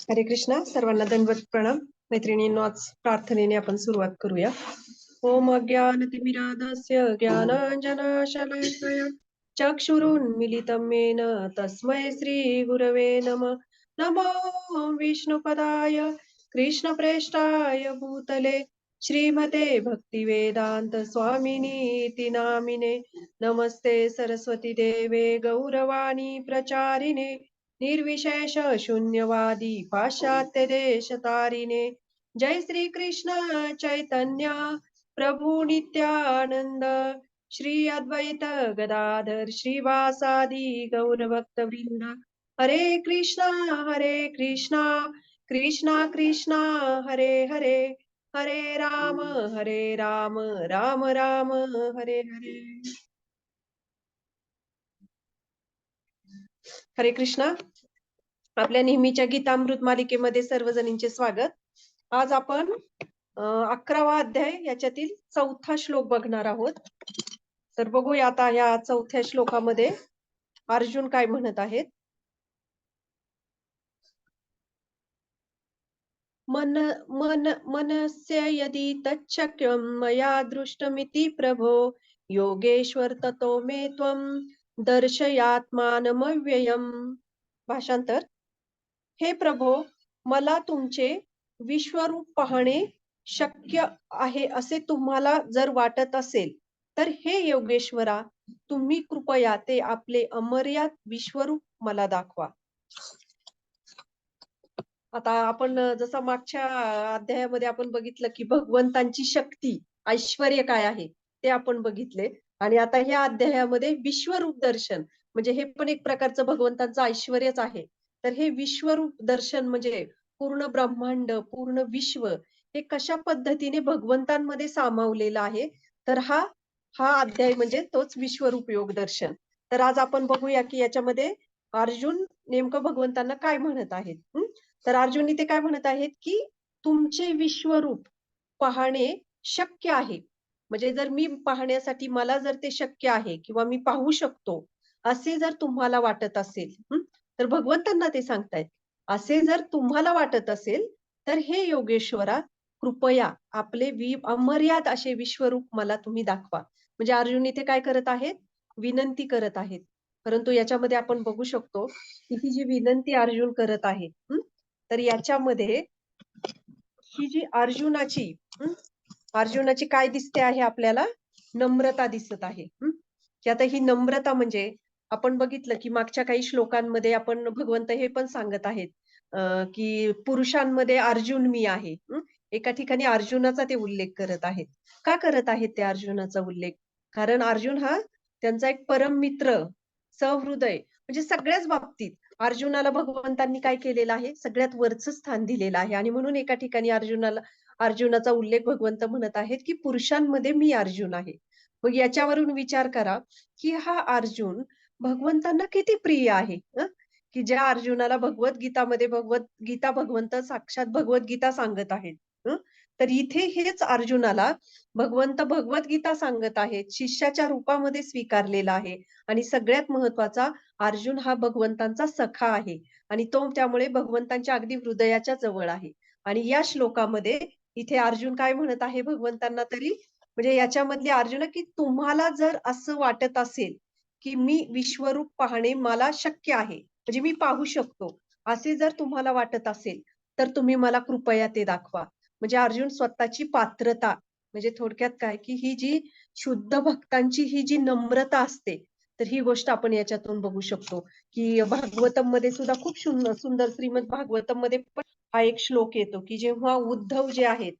हरे कृष्णा. सर्वांना दंडवत प्रणाम. मैत्रिणींनो, आज प्रार्थनेने आपण सुरुवात करूया. ओम अज्ञानतिमिराधस्य ज्ञानाञ्जनशलाकया चक्षुरुन्मीलितं येन तस्मै श्रीगुरवे नमः. नमो विष्णुपदाय कृष्णप्रेष्ठाय भूतले श्रीमते भक्तिवेदांत स्वामिनीति नामिने. नमस्ते सरस्वती देवे गौरवाणी प्रचारिणे निर्विशेष शून्यवादी पाश्चात्य देश तारिणे. जय श्री कृष्ण चैतन्य प्रभु नित्यानंद श्री अद्वैत गदाधर श्रीवासादि गौर भक्त वृंद. हरे कृष्णा कृष्णा कृष्णा हरे हरे, हरे राम राम राम हरे हरे. हरे कृष्णा. आपल्या नेहमीच्या गीतामृत मालिकेमध्ये सर्वजणींचे स्वागत. आज आपण 11वा अध्याय याच्यातील 4था श्लोक बघणार आहोत. तर बघूया आता या 4थ्या श्लोकामध्ये अर्जुन काय म्हणत आहेत. मनस्य यदि तच्छक्यं मया दृष्टमिति प्रभो योगेश्वर ततो मे त्वं दर्शयात्मानमव्ययम्. भाषांतर. हे प्रभो, मला तुमचे विश्वरूप पाहणे शक्य आहे असे तुम्हाला जर वाटत असेल तर हे योगेश्वरा, तुम्ही कृपया ते आपले अमर्याद विश्वरूप मला दाखवा. आता आपण जसं मागच्या अध्यायामध्ये आपण बघितलं की भगवंतांची शक्ती, ऐश्वर्य काय आहे ते आपण बघितले. आणि आता ह्या अध्यायामध्ये विश्वरूप दर्शन म्हणजे हे पण एक प्रकारचं भगवंतांचं ऐश्वर्यच आहे. तर हे विश्वरूप दर्शन म्हणजे पूर्ण ब्रह्मांड, पूर्ण विश्व हे कशा पद्धतीने भगवंतांमध्ये सामावलेलं आहे. तर हा अध्याय म्हणजे तोच विश्वरूप योग दर्शन. तर आज आपण बघूया की याच्यामध्ये अर्जुन नेमकं भगवंतांना काय म्हणत आहेत. तर अर्जुन इथे काय म्हणत आहेत की तुमचे विश्वरूप पाहणे शक्य आहे. म्हणजे जर मी पाहण्यासाठी मला जर ते शक्य आहे किंवा मी पाहू शकतो असे जर तुम्हाला वाटत असेल, तर भगवंतांना ते सांगतायत, असे जर तुम्हाला वाटत असेल तर हे योगेश्वरा, कृपया आपले अमर्याद असे विश्वरूप मला तुम्ही दाखवा. म्हणजे अर्जुन इथे काय करत आहेत, विनंती करत आहेत. परंतु याच्यामध्ये आपण बघू शकतो की ही जी विनंती अर्जुन करत आहे, तर याच्यामध्ये ही जी अर्जुनाची काय दिसते आहे, आपल्याला नम्रता दिसत आहे. की आता ही नम्रता म्हणजे आपण बघितलं की मागच्या काही श्लोकांमध्ये आपण भगवंत हे पण सांगत आहेत की पुरुषांमध्ये अर्जुन मी आहे. एका ठिकाणी अर्जुनाचा ते उल्लेख करत आहेत. का करत आहेत ते अर्जुनाचा उल्लेख? कारण अर्जुन हा त्यांचा एक परम मित्र, सहृदय, म्हणजे सगळ्याच बाबतीत अर्जुनाला भगवंतांनी काय केलेलं आहे, सगळ्यात वरचं स्थान दिलेलं आहे. आणि म्हणून एका ठिकाणी अर्जुनाचा उल्लेख भगवंत म्हणत आहेत की पुरुषांमध्ये मी अर्जुन आहे. मग याच्यावरून विचार करा की हा अर्जुन भगवंतांना किती प्रिय आहे. की ज्या अर्जुनाला भगवद्गीतामध्ये भगवद्गीता भगवंत साक्षात भगवद्गीता सांगत आहेत. तर इथे हेच अर्जुनाला भगवंत भगवद्गीता सांगत आहेत, शिष्याच्या रूपामध्ये स्वीकारलेला आहे. आणि सगळ्यात महत्वाचा, अर्जुन हा भगवंतांचा सखा आहे आणि तो त्यामुळे भगवंतांच्या अगदी हृदयाच्या जवळ आहे. आणि या श्लोकामध्ये इथे अर्जुन काय म्हणत आहे भगवंतांना, तरी म्हणजे याच्यामधले अर्जुन की तुम्हाला जर असं वाटत असेल की मी विश्वरूप पाहणे मला शक्य आहे, म्हणजे मी पाहू शकतो, असे जर तुम्हाला वाटत असेल तर तुम्ही मला कृपया ते दाखवा. म्हणजे अर्जुन स्वतःची पात्रता, म्हणजे थोडक्यात काय की ही जी शुद्ध भक्तांची ही जी नम्रता असते, तर ही गोष्ट आपण याच्यातून बघू शकतो. की भागवतम मध्ये सुद्धा खूप सुंदर श्रीमद भागवतम मध्ये पण हा एक श्लोक येतो की जेव्हा उद्धव जे आहेत,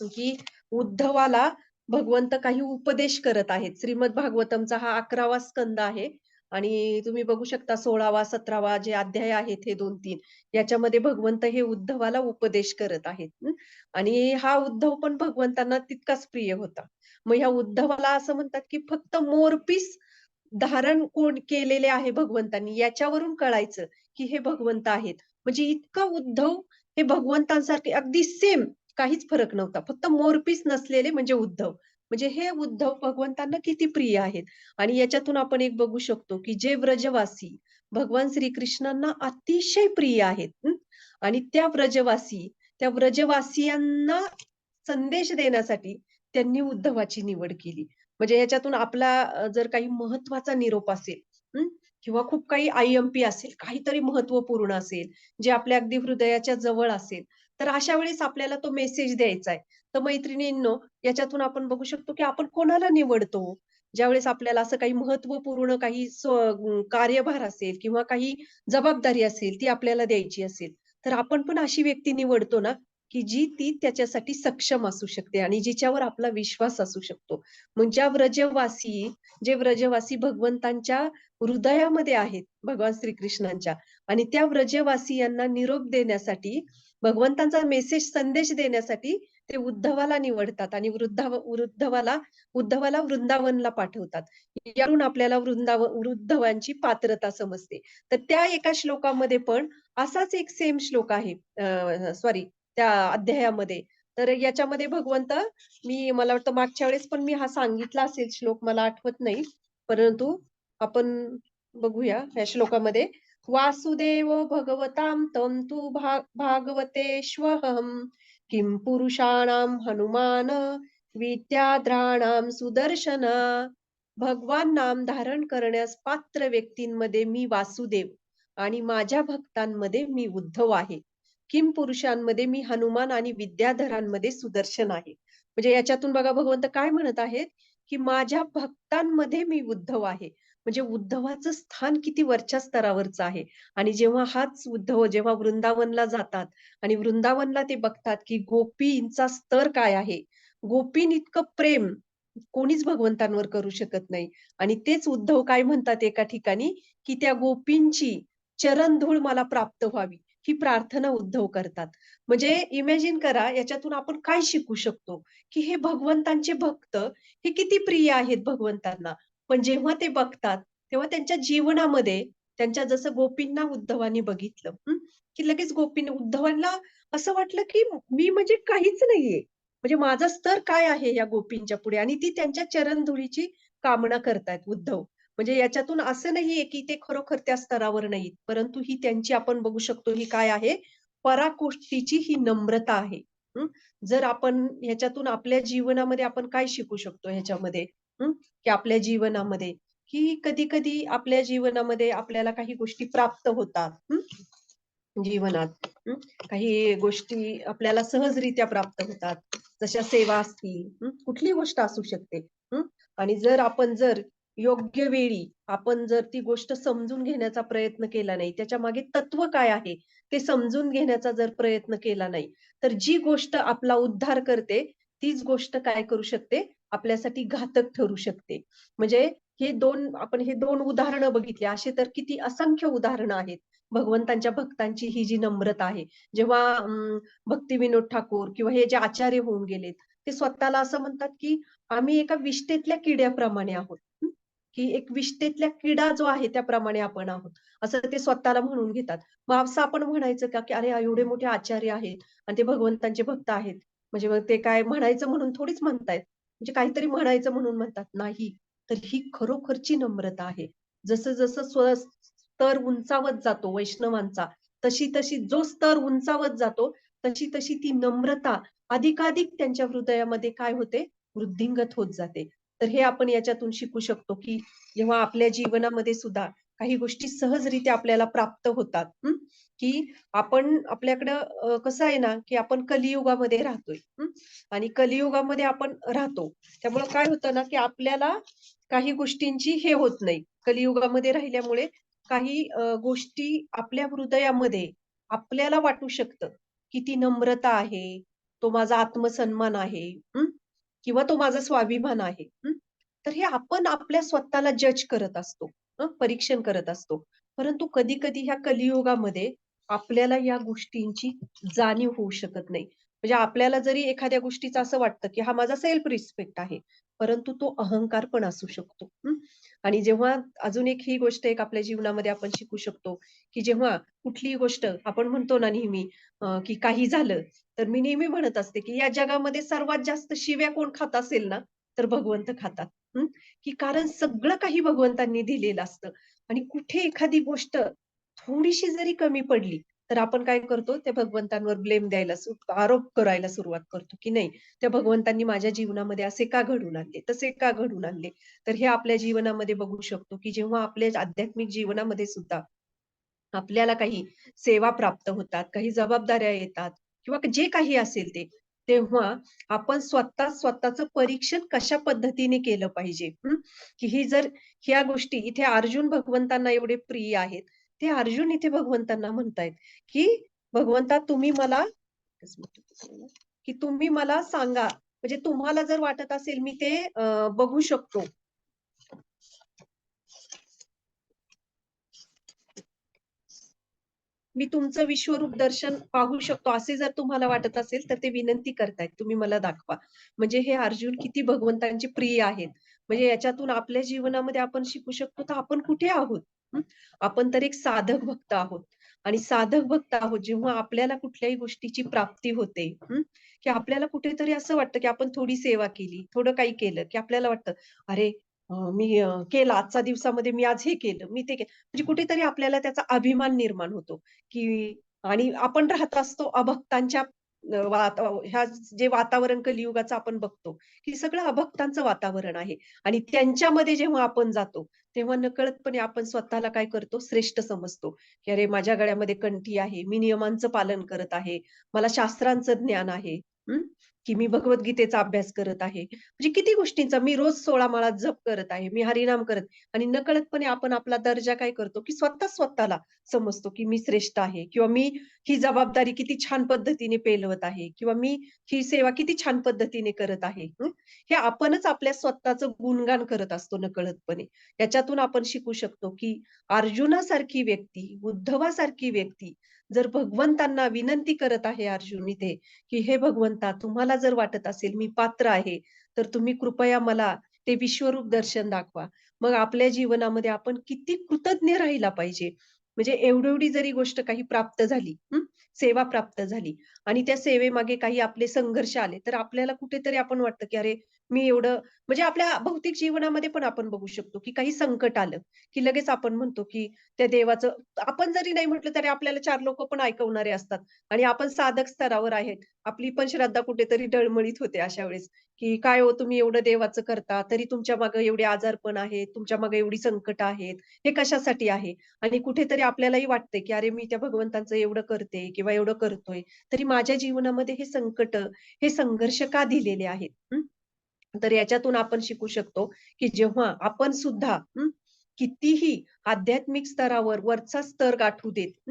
की उद्धवाला भगवंत काही उपदेश करत आहेत. श्रीमद भागवतमचा हा 11वा स्कंद आहे आणि तुम्ही बघू शकता 16वा 17वा जे अध्याय आहेत हे 2-3 याच्यामध्ये भगवंत हे उद्धवाला उपदेश करत आहेत. आणि हा उद्धव पण भगवंतांना तितकाच प्रिय होता. मग ह्या उद्धवाला असं म्हणतात की फक्त मोरपीस धारण कोण केलेले आहे भगवंतांनी, याच्यावरून कळायचं की हे भगवंत आहेत. म्हणजे इतका उद्धव हे भगवंतांसारखे अगदी सेम, काहीच फरक नव्हता. फक्त मोरपीस नसलेले म्हणजे उद्धव. म्हणजे हे उद्धव भगवंतांना किती प्रिय आहेत. आणि याच्यातून आपण एक बघू शकतो की जे व्रजवासी भगवान श्रीकृष्णांना अतिशय प्रिय आहेत, आणि त्या व्रजवासियांना संदेश देण्यासाठी त्यांनी उद्धवाची निवड केली. म्हणजे ह्याच्यातून आपला जर काही महत्त्वाचा निरोप असेल, हं, किंवा खूप काही आय-एम-पी असेल, काहीतरी महत्त्वपूर्ण असेल, जे आपल्या अगदी हृदयाच्या जवळ असेल, तर अशा वेळेस आपल्याला तो मेसेज द्यायचा आहे. तर मैत्रिणींनो, याच्यातून आपण बघू शकतो, की आपण कोणाला निवडतो? ज्यावेळेस आपल्याला असं काही महत्त्वपूर्ण काही कार्यभार असेल किंवा काही जबाबदारी असेल, ती आपल्याला द्यायची असेल, तर आपण पण अशी व्यक्ती निवडतो ना, की जी ती त्याच्यासाठी सक्षम असू शकते आणि जिच्यावर आपला विश्वास असू शकतो. मग जे व्रजवासी भगवंतांच्या हृदयामध्ये आहेत, भगवान श्रीकृष्णांच्या आणि त्या व्रजवासियांना निरोप देण्यासाठी, भगवंतांचा संदेश देण्यासाठी ते उद्धवाला निवडतात आणि उद्धवाला वृंदावनला पाठवतात. यावरून आपल्याला उद्धवांची पात्रता समजते. तर त्या एका श्लोकामध्ये पण असाच एक सेम श्लोक आहे. सॉरी, त्या अध्यायामध्ये. तर याच्यामध्ये मला वाटतं मागच्या वेळेस पण मी हा सांगितला असेल श्लोक, मला आठवत नाही. परंतु आपण बघूया या श्लोकामध्ये. वासुदेव भगवतां तं तु भागवतेष्वहं किं पुरुषाणां हनुमान विद्याद्राणां सुदर्शन. भगवान नाम धारण करण्यास पात्र व्यक्तींमध्ये मी वासुदेव आणि माझ्या भक्तांमध्ये मी उद्धव आहे. किम पुरुषांमध्ये मी हनुमान आणि विद्याधरांमध्ये सुदर्शन आहे. म्हणजे याच्यातून बघा भगवंत काय म्हणत आहेत, की माझ्या भक्तांमध्ये मी उद्धव आहे. म्हणजे उद्धवाचं स्थान किती वरच्या स्तरावरचं आहे. आणि जेव्हा वृंदावनला जातात आणि वृंदावनला ते बघतात, की गोपींचा स्तर काय आहे. गोपीं इतकं प्रेम कोणीच भगवंतांवर करू शकत नाही. आणि तेच उद्धव काय म्हणतात एका ठिकाणी, की त्या गोपींची चरणधूळ मला प्राप्त व्हावी, ही प्रार्थना उद्धव करतात. म्हणजे इमॅजिन करा याच्यातून आपण काय शिकू शकतो, की हे भगवंतांचे भक्त हे किती प्रिय आहेत भगवंतांना. पण जेव्हा ते बघतात, तेव्हा त्यांच्या जीवनामध्ये त्यांच्या जसं गोपींना उद्धवानी बघितलं, की लगेच उद्धवांना असं वाटलं, की मी म्हणजे काहीच नाहीये. म्हणजे माझा स्तर काय आहे या गोपींच्या पुढे आणि ती त्यांच्या चरणधुळीची कामना करतायत उद्धव. म्हणजे याच्यातून असं नाहीये, की ते खरोखर त्या स्तरावर नाहीत. परंतु ही त्यांची आपण बघू शकतो ही काय आहे? पराकोष्टीची ही नम्रता आहे. हं. जर आपण ह्याच्यातून आपल्या जीवनामध्ये आपण काय शिकू शकतो ह्याच्यामध्ये? की आपल्या जीवनामध्ये, की कधी-कधी आपल्या जीवनामध्ये आपल्याला काही गोष्टी प्राप्त होतात. जीवनात. काही गोष्टी आपल्याला सहजरित्या प्राप्त होतात. जशा सेवा असतील, कुठलीही गोष्ट असू शकते. हं. आणि जर योग्य वेळी आपण जर ती गोष्ट समजून घेण्याचा प्रयत्न केला नाही, त्याच्यामागे तत्व काय आहे, ते समजून घेण्याचा जर प्रयत्न केला नाही, तर जी गोष्ट आपला उद्धार करते, तीच गोष्ट काय करू शकते, आपल्यासाठी घातक ठरू शकते. म्हणजे आपण हे 2 उदाहरणं बघितली. अशी तर किती असंख्य उदाहरणं आहेत. भगवंतांच्या भक्तांची ही जी नम्रता आहे. जेव्हा भक्तिविनोद ठाकूर किंवा हे जे आचार्य होऊन गेलेत, ते स्वतःला असं म्हणतात, की आम्ही एका विष्ठेतल्या किड्याप्रमाणे आहोत. की एक विष्ठेतल्या किडा जो आहे त्याप्रमाणे आपण आहोत. असं ते स्वतःला म्हणून घेतात. मग असं आपण म्हणायचं का, की अरे एवढे मोठे आचार्य आहेत आणि ते भगवंतांचे भक्त आहेत. म्हणजे मग ते काय म्हणायचं म्हणून थोडीच म्हणतायत. म्हणजे काहीतरी म्हणायचं म्हणून म्हणतात. नाही. तर ही खरोखरची नम्रता आहे. जसं-जसं स्तर उंचावत जातो वैष्णवांचा, तशी-तशी जो स्तर उंचावत जातो, तशी-तशी ती नम्रता अधिकाधिक त्यांच्या हृदयामध्ये काय होते? वृद्धिंगत होत जाते. तर हे आपण याच्यातून शिकू शकतो, की जेव्हा आपल्या जीवनामध्ये सुद्धा काही गोष्टी सहजरित्या आपल्याला प्राप्त होतात, की आपण आपल्याकडं कसं आहे ना, की आपण कलियुगामध्ये राहतोय, आणि कलियुगामध्ये आपण राहतो. त्यामुळं काय होतं ना, की आपल्याला काही गोष्टींची हे होत नाही. कलियुगामध्ये राहिल्यामुळे काही गोष्टी आपल्या हृदयामध्ये आपल्याला वाटू शकतं, की ती नम्रता आहे, तो माझा आत्मसन्मान आहे, किंवा तो माझा स्वाभिमान आहे. तर हे आपण आपल्या स्वतःला जज करत असतो, परीक्षण करत असतो. परंतु कधी-कधी ह्या कलियुगामध्ये आपल्याला या गोष्टींची जाणीव होऊ शकत नाही. म्हणजे आपल्याला जरी एखाद्या गोष्टीचं असं वाटतं, की हा माझा सेल्फ रिस्पेक्ट आहे, परंतु तो अहंकार पण असू शकतो. आणि जेव्हा अजून एक ही गोष्ट आपल्या जीवनामध्ये आपण शिकू शकतो, की जेव्हा कुठलीही गोष्ट आपण म्हणतो ना नेहमी, की काही झालं, तर मी नेहमी म्हणत असते, की या जगामध्ये सर्वात जास्त शिव्या कोण खात असेल ना, तर भगवंत खातात. की कारण सगळं काही भगवंतांनी दिलेलं असतं आणि कुठे एखादी गोष्ट थोडीशी जरी कमी पडली, तर आपण काय करतो, त्या भगवंतांवर ब्लेम द्यायला आरोप करायला सुरुवात करतो, की नाही त्या भगवंतांनी माझ्या जीवनामध्ये असे का घडवून आणले, तसे का घडवून आणले. तर हे आपल्या जीवनामध्ये बघू शकतो, की जेव्हा आपल्या आध्यात्मिक जीवनामध्ये सुद्धा आपल्याला काही सेवा प्राप्त होतात, काही जबाबदाऱ्या येतात किंवा जे काही असेल ते, तेव्हा आपण स्वतःचं परीक्षण कशा पद्धतीने केलं पाहिजे. की ही जर ह्या गोष्टी इथे अर्जुन भगवंतांना एवढे प्रिय आहेत. ते अर्जुन इथे भगवंतांना म्हणतायत, की भगवंता तुम्ही मला की तुम्ही मला सांगा, म्हणजे तुम्हाला जर वाटत असेल मी ते बघू शकतो. मी तुमचं विश्वरूप दर्शन पाहू शकतो, असे जर तुम्हाला वाटत असेल, तर ते विनंती करतायत, तुम्ही मला दाखवा. म्हणजे हे अर्जुन किती भगवंतांचे प्रिय आहेत. म्हणजे याच्यातून आपल्या जीवनामध्ये आपण शिकू शकतो, तर आपण कुठे आहोत? हं. आपण तर एक साधक भक्त आहोत आणि साधक भक्त आहोत, जेव्हा आपल्याला कुठल्याही गोष्टीची प्राप्ती होते, की आपल्याला कुठेतरी असं वाटतं, की आपण थोडी सेवा केली, थोडं काही केलं, की आपल्याला वाटतं, "अरे, मी केलं आजच्या दिवसामध्ये मी आज हे केलं, मी ते केलं." म्हणजे कुठेतरी आपल्याला त्याचा अभिमान निर्माण होतो. की आणि आपण राहत असतो अभक्तांच्या ह्या जे वातावरण कलियुगाचं आपण बघतो, की सगळं अभक्तांचं वातावरण आहे आणि त्यांच्यामध्ये जेव्हा आपण जातो, तेव्हा नकळतपणे आपण स्वतःला काय करतो, श्रेष्ठ समजतो, की अरे माझ्या गळ्यामध्ये कंठी आहे, मी नियमांचं पालन करत आहे, मला शास्त्रांचं ज्ञान आहे, हं, की मी भगवद्गीतेचा अभ्यास करत आहे. म्हणजे किती गोष्टींचा मी रोज 16 माळा जप करत आहे, मी हरिनाम करत आणि नकळतपणे आपण आपला दर्जा काय करतो, की स्वतःला समजतो, की मी श्रेष्ठ आहे किंवा मी ही जबाबदारी किती छान पद्धतीने पेलवत आहे किंवा मी ही सेवा किती छान पद्धतीने करत आहे. हे आपणच आपल्या स्वतःचं गुणगान करत असतो नकळतपणे. याच्यातून आपण शिकू शकतो, की अर्जुनासारखी व्यक्ती, उद्धवासारखी व्यक्ती जर भगवंतांना विनंती करत आहे अर्जुन इथे, की "हे भगवंता तुम्हाला जर वाटत असेल मी पात्र आहे, तर तुम्ही कृपया मला ते विश्वरूप दर्शन दाखवा." मग आपल्या जीवनामध्ये आपण किती कृतज्ञ राहिला पाहिजे. म्हणजे एवढी-एवढी जरी गोष्ट काही प्राप्त झाली, सेवा प्राप्त झाली आणि त्या सेवेमागे काही आपले संघर्ष आले, तर आपल्याला कुठेतरी आपण वाटतं, की अरे मी एवढं म्हणजे आपल्या भौतिक जीवनामध्ये पण आपण बघू शकतो, की काही संकट आलं, की लगेच आपण म्हणतो, की त्या देवाचं आपण जरी नाही म्हटलं तरी आपल्याला 4 लोकं पण ऐकवणारे असतात आणि आपण साधक स्तरावर आहेत. आपली पण श्रद्धा कुठेतरी डळमळीत होते अशा वेळेस, की "काय हो तुम्ही एवढं देवाचं करता, तरी तुमच्या मागे एवढे आजारपण आहेत, तुमच्या मागे एवढी संकट आहेत, हे कशासाठी आहे?" आणि कुठेतरी आपल्यालाही वाटते, की "अरे, मी त्या भगवंतांचं एवढं करते किंवा एवढं करतोय, तरी माझ्या जीवनामध्ये हे संकट, हे संघर्ष का दिलेले आहेत?" तर याच्यातून आपण शिकू शकतो, की जेव्हा आपण सुद्धा कितीही आध्यात्मिक स्तरावर वरचा स्तर गाठू देत,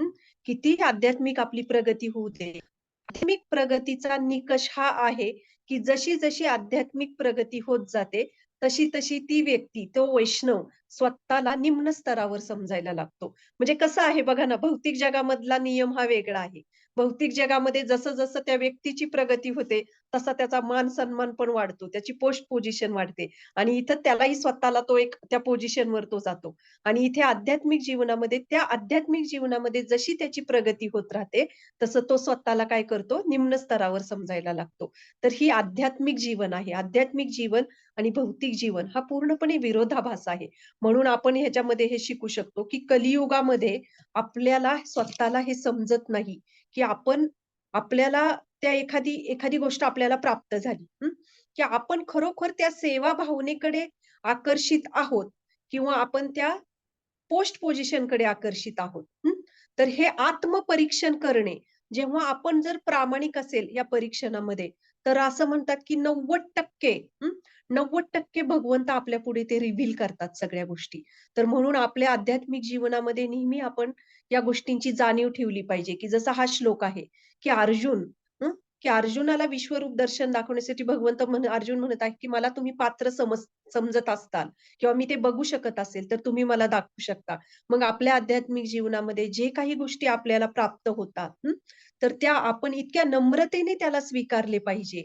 कितीही आध्यात्मिक आपली प्रगती होऊ दे. आध्यात्मिक प्रगतीचा निकष हा आहे, की जशी-जशी आध्यात्मिक प्रगती होत जाते, तशी-तशी ती व्यक्ती, तो वैष्णव स्वतःला निम्न स्तरावर समजायला लागतो. म्हणजे कसं आहे बघा ना, भौतिक जगामधला नियम हा वेगळा आहे. भौतिक जगामध्ये जसं-जसं त्या व्यक्तीची प्रगती होते, तसा त्याचा मान-सन्मान पण वाढतो. त्याची पोस्ट पोझिशन वाढते आणि इथं त्यालाही स्वतःला तो एक त्या पोझिशनवर तो जातो. आणि इथे आध्यात्मिक जीवनामध्ये त्या आध्यात्मिक जीवनामध्ये जशी त्याची प्रगती होत राहते, तसं तो स्वतःला काय करतो, निम्न स्तरावर समजायला लागतो. तर ही आध्यात्मिक जीवन आहे. आध्यात्मिक जीवन आणि भौतिक जीवन हा पूर्णपणे विरोधाभास आहे. म्हणून आपण ह्याच्यामध्ये हे शिकू शकतो, की कलियुगामध्ये आपल्याला स्वतःला हे समजत नाही, की आपण आपल्याला त्या एखादी एखादी गोष्ट आपल्याला प्राप्त झाली, की आपण खरोखर त्या सेवा भावनेकडे आकर्षित आहोत किंवा आपण त्या पोस्ट पोझिशनकडे आकर्षित आहोत. तर हे आत्मपरीक्षण करणे, जेव्हा आपण जर प्रामाणिक असेल या परीक्षणामध्ये, तर असं म्हणतात की 90% 90% भगवंत आपल्या पुढे ते रिव्हील करतात सगळ्या गोष्टी. तर म्हणून आपल्या आध्यात्मिक जीवनामध्ये नेहमी आपण या गोष्टींची जाणीव ठेवली पाहिजे, की जसा हा श्लोक आहे, की अर्जुन हं, की अर्जुनाला विश्वरूप दर्शन दाखवण्यासाठी भगवंत अर्जुन म्हणत आहे, की मला तुम्ही पात्र समजत असताल किंवा मी ते बघू शकत असेल, तर तुम्ही मला दाखवू शकता. मग आपल्या आध्यात्मिक जीवनामध्ये जे काही गोष्टी आपल्याला प्राप्त होतात, तर त्या आपण इतक्या नम्रतेने त्याला स्वीकारले पाहिजे.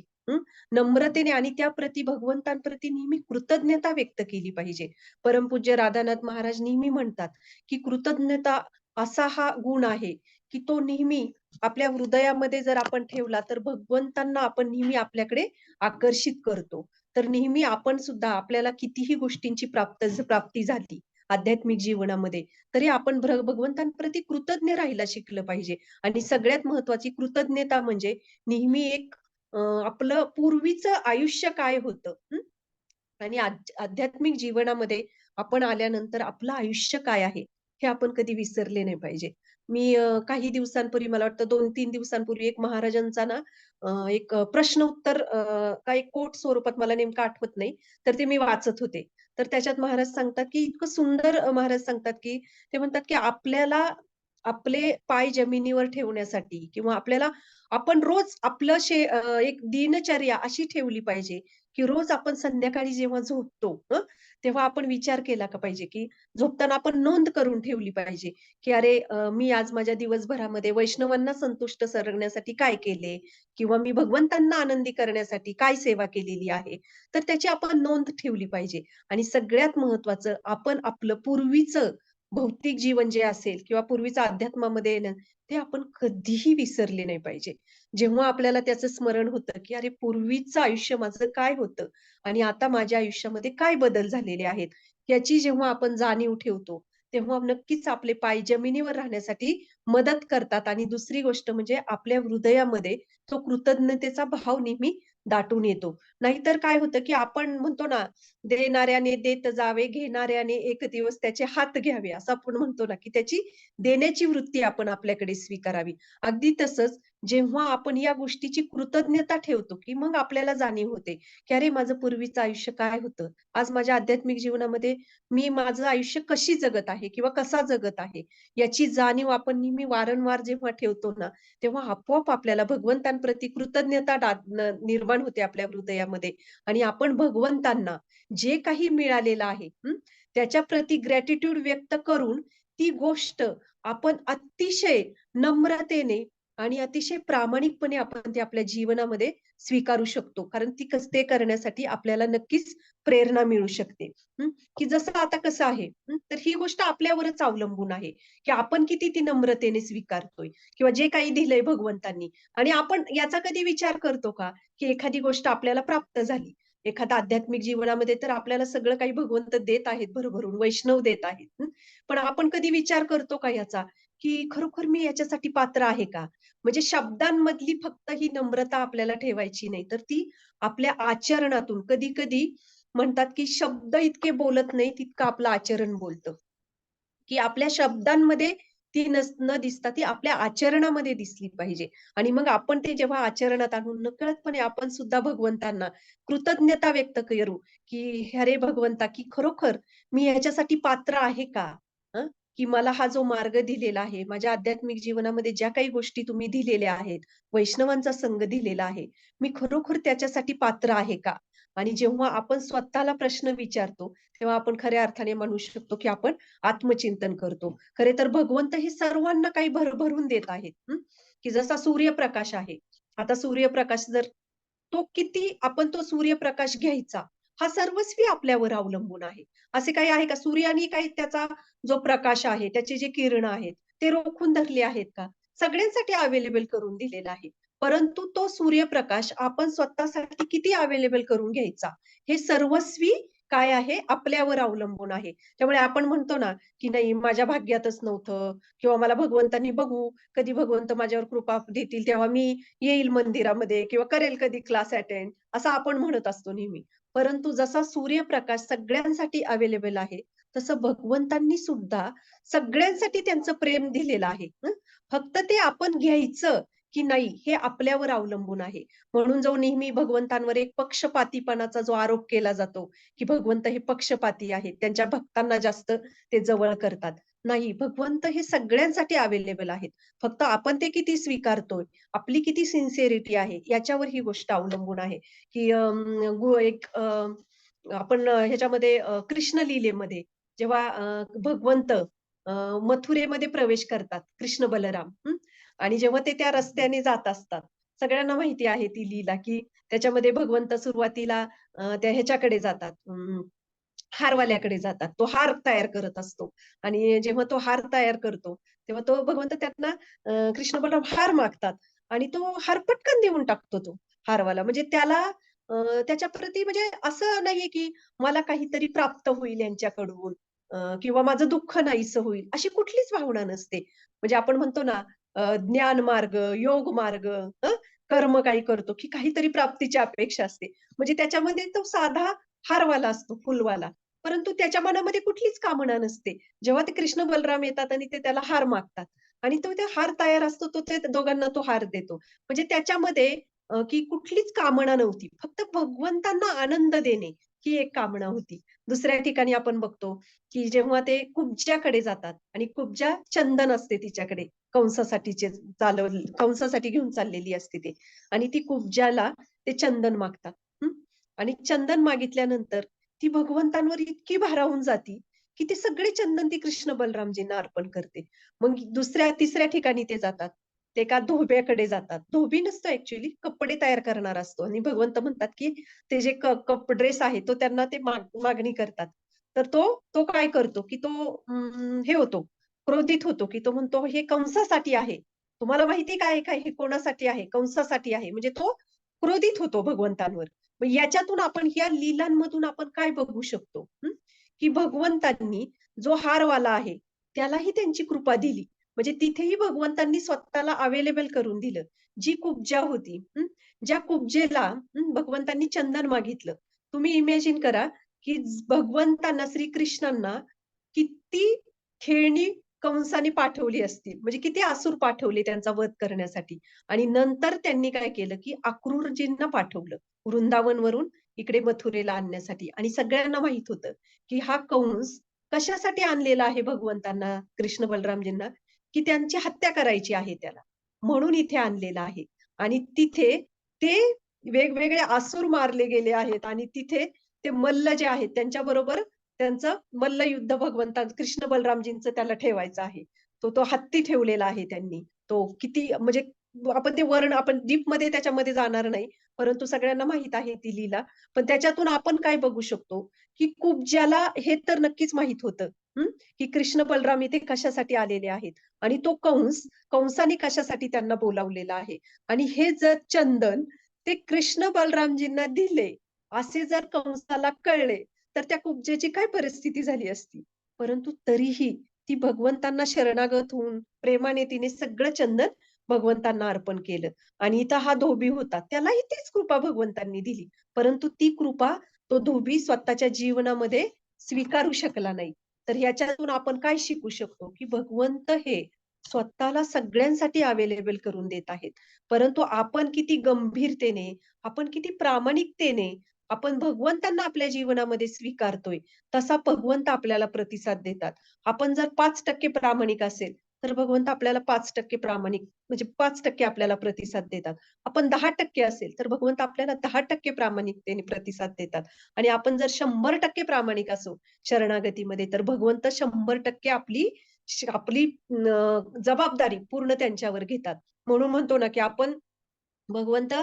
नम्रतेने आणि त्याप्रती भगवंतांप्रती नेहमी कृतज्ञता व्यक्त केली पाहिजे. परमपूज्य राधानाथ महाराज नेहमी म्हणतात, की कृतज्ञता असा हा गुण आहे, की तो नेहमी आपल्या हृदयामध्ये जर आपण ठेवला, तर भगवंतांना आपण नेहमी आपल्याकडे आकर्षित करतो. तर नेहमी आपण सुद्धा आपल्याला कितीही गोष्टींची प्राप्ती झाली, आध्यात्मिक जीवनामध्ये, तरी आपण भगवंतांप्रती कृतज्ञ राहायला शिकलं पाहिजे. आणि सगळ्यात महत्त्वाची कृतज्ञता म्हणजे नेहमी एक आपलं पूर्वीचं आयुष्य काय होतं, आणि आध्यात्मिक जीवनामध्ये आपण आल्यानंतर आपलं आयुष्य काय आहे, हे आपण कधी विसरले नाही पाहिजे. मी काही दिवसांपूर्वी मला वाटतं 2-3 दिवसांपूर्वी एक महाराजांचा ना एक प्रश्न उत्तर काही कोट स्वरूपात मला नेमकं आठवत नाही. तर ते मी वाचत होते. तर त्याच्यात महाराज सांगतात, की इतकं सुंदर महाराज सांगतात, की ते म्हणतात, की आपल्याला आपले पाय जमिनीवर ठेवण्यासाठी किंवा आपल्याला आपण रोज आपलं एक दिनचर्या अशी ठेवली पाहिजे, की रोज आपण संध्याकाळी जेव्हा झोपतो तेव्हा आपण विचार केला का पाहिजे, की झोपताना आपण नोंद करून ठेवली पाहिजे, की अरे मी आज माझ्या दिवसभरामध्ये वैष्णवांना संतुष्ट करण्यासाठी काय केले? किंवा मी भगवंतांना आनंदी करण्यासाठी काय सेवा केलेली आहे? तर त्याची आपण नोंद ठेवली पाहिजे. आणि सगळ्यात महत्त्वाचं आपण आपलं पूर्वीचं भौतिक जीवन जे असेल किंवा पूर्वीचं अध्यात्मामध्ये ना, ते आपण कधीही विसरले नाही पाहिजे. जेव्हा आपल्याला त्याचं स्मरण होतं, की अरे पूर्वीचं आयुष्य माझं काय होतं आणि आता माझ्या आयुष्यामध्ये काय बदल झालेले आहेत, याची जेव्हा आपण जाणीव ठेवतो, तेव्हा नक्कीच आपले पाय जमिनीवर राहण्यासाठी मदत करतात. आणि दुसरी गोष्ट म्हणजे आपल्या हृदयामध्ये तो कृतज्ञतेचा भाव नेहमी दाटून येतो. नाहीतर काय होतं, की आपण म्हणतो ना, देणाऱ्याने देत जावे, घेणाऱ्याने एक दिवस त्याचे हात घ्यावे, असं आपण म्हणतो ना, की त्याची देण्याची वृत्ती आपण आपल्याकडे स्वीकारावी. अगदी तसंच जेव्हा आपण या गोष्टीची कृतज्ञता ठेवतो, की मग आपल्याला जाणीव होते, की अरे माझं पूर्वीचं आयुष्य काय होतं? आज माझ्या आध्यात्मिक जीवनामध्ये मी माझं आयुष्य कशी जगत आहे किंवा कसा जगत आहे? याची जाणीव आपण नेहमी वारंवार जेव्हा ठेवतो ना, तेव्हा आपोआप आपल्याला भगवंतांप्रती कृतज्ञता निर्माण होते आपल्या हृदयामध्ये. आणि आपण भगवंतांना जे काही मिळालेलं आहे, त्याच्याप्रती ग्रॅटिट्यूड व्यक्त करून ती गोष्ट आपण अतिशय नम्रतेने आणि अतिशय प्रामाणिकपणे आपण ते आपल्या जीवनामध्ये स्वीकारू शकतो. कारण ते करण्यासाठी आपल्याला नक्कीच प्रेरणा मिळू शकते. की जसं आता कसं आहे, तर ही गोष्ट आपल्यावरच अवलंबून आहे, की आपण किती ती नम्रतेने स्वीकारतोय किंवा जे काही दिलंय भगवंतांनी. आणि आपण याचा कधी विचार करतो का, की एखादी गोष्ट आपल्याला प्राप्त झाली. एखाद्या आध्यात्मिक जीवनामध्ये तर आपल्याला सगळं काही भगवंत देत आहेत भरभरून, वैष्णव देत आहेत. पण आपण कधी विचार करतो का याचा, की खरोखर मी याच्यासाठी पात्र आहे का? म्हणजे शब्दांमधली फक्त ही नम्रता आपल्याला ठेवायची नाही, तर ती आपल्या आचरणातून कधी-कधी म्हणतात, की शब्द इतके बोलत नाही, तितकं आपलं आचरण बोलतं. की आपल्या शब्दांमध्ये ती न दिसता ती आपल्या आचरणामध्ये दिसली पाहिजे. आणि मग आपण ते जेव्हा आचरणात आणून नकळतपणे आपण सुद्धा भगवंतांना कृतज्ञता व्यक्त करू, की "अरे भगवंता, की खरोखर मी ह्याच्यासाठी पात्र आहे का? हं, की मला हा जो मार्ग दिलेला आहे, माझ्या आध्यात्मिक जीवनामध्ये ज्या काही गोष्टी तुम्ही दिलेल्या आहेत, वैष्णवांचा संग दिलेला आहे, मी खरोखर त्याच्यासाठी पात्र आहे का?" आणि जेव्हा आपण स्वतःला प्रश्न विचारतो, तेव्हा आपण खऱ्या अर्थाने म्हणू शकतो, की आपण आत्मचिंतन करतो. खरे तर भगवंत हे सर्वांना काही भरभरून देत आहेत. की जसा सूर्यप्रकाश आहे. आता सूर्यप्रकाश जर तो किती आपण तो सूर्यप्रकाश घ्यायचा, हा सर्वस्वी आपल्यावर अवलंबून आहे. असे काही आहे का? सूर्याने काही त्याचा जो प्रकाश आहे, त्याची जी किरणं आहेत, ते रोखून धरले आहेत का? सगळ्यांसाठी अवेलेबल करून दिलेला आहे. परंतु तो सूर्यप्रकाश आपण स्वतःसाठी किती अवेलेबल करून घ्यायचा, हे सर्वस्वी काय आहे? आपल्यावर अवलंबून आहे. त्यामुळे आपण म्हणतो ना, की नाही माझ्या भाग्यातच नव्हतं किंवा मला भगवंतांनी बघू, कधी भगवंत माझ्यावर कृपा देतील तेव्हा मी येईल मंदिरामध्ये किंवा करेल कधी क्लास अटेंड, असं आपण म्हणत असतो नेहमी. परंतु जसा सूर्यप्रकाश सगळ्यांसाठी अवेलेबल आहे, तसं भगवंतांनी सुद्धा सगळ्यांसाठी त्यांचं प्रेम दिलेलं आहे. फक्त ते आपण घ्यायचं की नाही हे आपल्यावर अवलंबून आहे. म्हणून जो नेहमी भगवंतांवर एक पक्षपातीपणाचा जो आरोप केला जातो, की भगवंत हे पक्षपाती आहेत, त्यांच्या भक्तांना जास्त ते जवळ करतात. नाही, भगवंत हे सगळ्यांसाठी अवेलेबल आहेत. फक्त आपण ते किती स्वीकारतोय, आपली किती सिन्सिअरिटी आहे, याच्यावर ही गोष्ट अवलंबून आहे. की आपण ह्याच्यामध्ये कृष्ण लीलेमध्ये जेव्हा भगवंत मथुरेमध्ये प्रवेश करतात, कृष्ण बलराम आणि जेव्हा ते त्या रस्त्याने जात असतात, सगळ्यांना माहिती आहे ती लीला, की त्याच्यामध्ये भगवंत सुरुवातीला त्या ह्याच्याकडे जातात, हारवाल्याकडे जातात. तो हार तयार करत असतो आणि जेव्हा तो हार तयार करतो, तेव्हा तो भगवंत त्यातनं कृष्ण बलराम हार मागतात आणि तो हार पटकन देऊन टाकतो तो हारवाला. म्हणजे त्याला त्याच्याप्रती म्हणजे असं नाहीये, की मला काहीतरी प्राप्त होईल यांच्याकडून किंवा माझं दुःख नाहीसं होईल, अशी कुठलीच भावना नसते. म्हणजे आपण म्हणतो ना, ज्ञान मार्ग, योग मार्ग, कर्म काही करतो, की काहीतरी प्राप्तीची अपेक्षा असते. म्हणजे त्याच्यामध्ये तो साधा हारवाला असतो, फुलवाला. परंतु त्याच्या मनामध्ये कुठलीच कामना नसते. जेव्हा ते कृष्ण बलराम येतात आणि ते त्याला हार मागतात आणि तो ते हार तयार असतो, तो ते दोघांना तो हार देतो. म्हणजे त्याच्यामध्ये की कुठलीच कामना नव्हती. फक्त भगवंतांना आनंद देणे ही एक कामना होती. दुसऱ्या ठिकाणी आपण बघतो, की जेव्हा ते कुब्जाकडे जातात आणि कुब्जा चंदन असते तिच्याकडे कंसासाठीचे कंसासाठी घेऊन चाललेली असते ते आणि ती कुब्जाला ते चंदन मागतात. हं. आणि चंदन मागितल्यानंतर ती भगवंतांवर इतकी भारावून जाती, की ते सगळे चंदन ती कृष्ण बलरामजींना अर्पण करते. मग तिसऱ्या ठिकाणी ते जातात. ते एका धोब्याकडे जातात. धोबी नसतो ॲक्चुअली, कपडे तयार करणारा असतो आणि भगवंत म्हणतात, की ते जे ड्रेस आहे तो त्यांना ते मागणी करतात. तर तो तो काय करतो, की तो हे होतो, क्रोधित होतो, की तो म्हणतो, "हे कंसासाठी आहे. तुम्हाला माहिती आहे का हे कोणासाठी आहे? कंसासाठी आहे." म्हणजे तो क्रोधित होतो भगवंतांवर. मग याच्यातून आपण ह्या लीलांमधून आपण काय बघू शकतो? की भगवंतांनी जो हारवाला आहे, त्यालाही त्यांची कृपा दिली. म्हणजे तिथेही भगवंतांनी स्वतःला अवेलेबल करून दिलं. जी कुब्जा होती, ज्या कुब्जेला भगवंतांनी चंदन मागितलं. तुम्ही इमॅजिन करा, की भगवंतांना, श्रीकृष्णांना किती खेळणी कंसाने पाठवली असतील. म्हणजे किती असुर पाठवले त्यांचा वध करण्यासाठी. आणि नंतर त्यांनी काय केलं, की अक्रूरजींना पाठवलं. वृंदावनवरून इकडे मथुरेला आणण्यासाठी. आणि सगळ्यांना माहित होतं, की हा कंस कशासाठी आणलेला आहे भगवंतांना, कृष्ण बलरामजींना, की त्यांची हत्या करायची आहे त्याला. म्हणून इथे आणलेला आहे. आणि तिथे ते वेगवेगळे असुर मारले गेले आहेत आणि तिथे ते मल्ल जे आहेत त्यांच्याबरोबर त्यांचं मल्लयुद्ध भगवंता कृष्ण बलरामजींचं त्याला ठेवायचं आहे. तो हत्ती ठेवलेला आहे त्यांनी. तो किती म्हणजे आपण ते वर्ण आपण डीपमध्ये त्याच्यामध्ये जाणार नाही. परंतु सगळ्यांना माहीत आहे ती लीला. पण त्याच्यातून आपण काय बघू शकतो, की कुब्जाला हे तर नक्कीच माहीत होतं, की कृष्ण बलराम इथे कशासाठी आलेले आहेत आणि तो कंसाने कशासाठी त्यांना बोलावलेला आहे. आणि हे जर चंदन ते कृष्ण बलरामजींना दिले, असे जर कंसाला कळले, तर त्या कुब्जेची काय परिस्थिती झाली असती. परंतु तरीही ती भगवंतांना शरणागत होऊन प्रेमाने तिने सगळं चंदन भगवंतांना अर्पण केलं. आणि इथं हा धोबी होता. त्यालाही तीच कृपा भगवंतांनी दिली. परंतु ती कृपा तो धोबी स्वतःच्या जीवनामध्ये स्वीकारू शकला नाही. तर ह्याच्यातून आपण काय शिकू शकतो, की भगवंत हे स्वतःला सगळ्यांसाठी अवेलेबल करून देत आहेत. परंतु आपण किती गंभीरतेने, आपण किती प्रामाणिकतेने आपण भगवंतांना आपल्या जीवनामध्ये स्वीकारतोय, तसा भगवंत आपल्याला प्रतिसाद देतात. आपण जर 5% प्रामाणिक असेल, तर भगवंत आपल्याला 5% प्रामाणिक म्हणजे 5% आपल्याला प्रतिसाद देतात. आपण 10% असेल, तर भगवंत आपल्याला 10% प्रामाणिकतेने प्रतिसाद देतात. आणि आपण जर 100% प्रामाणिक असू शरणागतीमध्ये, तर भगवंत 100% आपली जबाबदारी पूर्ण त्यांच्यावर घेतात. म्हणून म्हणतो ना, की आपण भगवंत